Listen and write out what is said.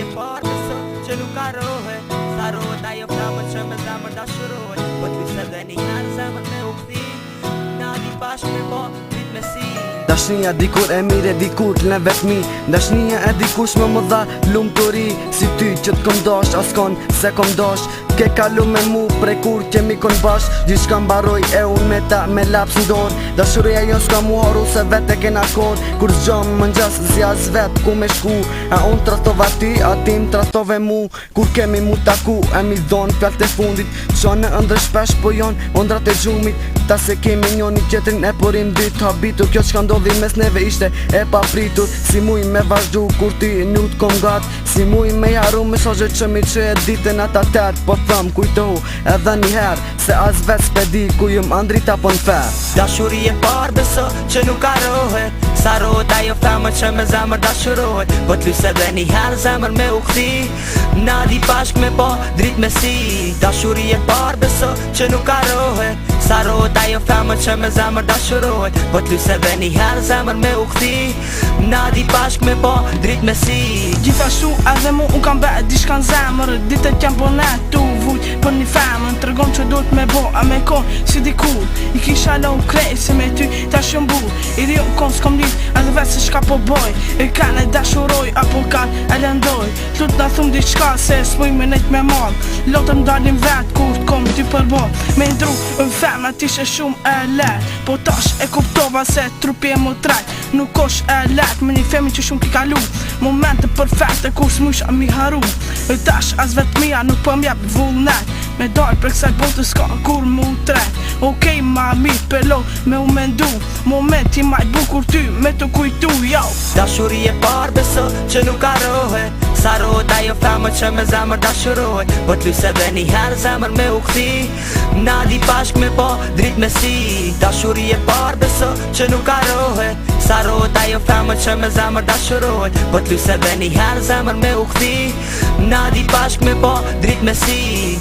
e parë beso që nuk arrohe. Sa rohet ajo flamën që me zemër dashurohet. Po t'lu se dhe një herë zemër me u kthi. Na di bashkë me po vit me si. Dashnia dikur e mire, dikur t'le vetmi. Dashnia e dikush më dha lumturi. Si ty që t'kom dash, as kon se kom dash. Ke kalu me mu prej kur kemi kon bash. Gjithçka mbaroj e unë me ta me laps ndor. Dashuria jo s'ka mu haru se vet e kena kon. Kur zgjom më ngjas zjas vet ku me shku. A unë tratova ty, a ti më tratove mu. Kur kemi mu taku, e mi dhon fjallët e fundit. Qa në ndër shpesh po jon ondrat e gjumit. Ta se kemi njoni tjetrin e porim dit habitur. Kjo qka ndodhi mes neve ishte e papritur. Si muj me vazhdu kur ti njut kom gat. Si muj me jaru mesazhe që mi që e ditën ata tet. Po thëm kujtohu edhe njëherë se as vet s'pedi ku jëm andrita po n'fer. Dashuri e parë beso që nuk arrohet. Sa rohet ajo femër që me zemër dashurohet. Po t'lu se dhe njëherë zemër me u kthi. Na di bashk me po drit me si. Dashuri e parë beso që nuk arrohet. Sa rohet ajo femër që me zemër dashurohet. Po t'lu se dhe njëherë zemër me u kthi. Na di bashk me po drit me si. Gjithashtu edhe mu unë kam bet diçka n'zemër. Ditët jam po net tu vujt për një femën. Tërgon që duhet me bo a me kon si dikur. I kisha lon krej se me ty ta shëmbur. I ri unë kon s'kom dit edhe vet se shka po boj. E kan e dashuroj apo kan e lëndoj. T'lut na thum diçka se s'muj me nejt me mal. Lotëm dalim vet kur t'kom ty përbon. Me ndru në femën t'ishe shumë e let. Po tash e kuptova se trupi e mu trajt. Nuk osh e let me një femën që shumë ki kalu. Momente perfekte kur s'mush a mi haru. E tash as vet mija nuk po m'jep vullnet. Me dal për kësaj botë s'ka kur mu tret. Okej ma mirë pelo me u mendu. Momenti ma i bukur ty me të kujtu jo. Dashuri e parë beso që nuk arrohet. Sa rohet ajo femër që me zemër dashurohet. Po t'lu se dhe njëherë zemër me u kthi. Na di bashk me po drit me si. Dashuri e parë beso që nuk arrohet. Sa rohet ajo femër që me zemër dashurohet. Po t'lu se dhe njëherë zemër me u kthi. Na di bashk me po drit me si.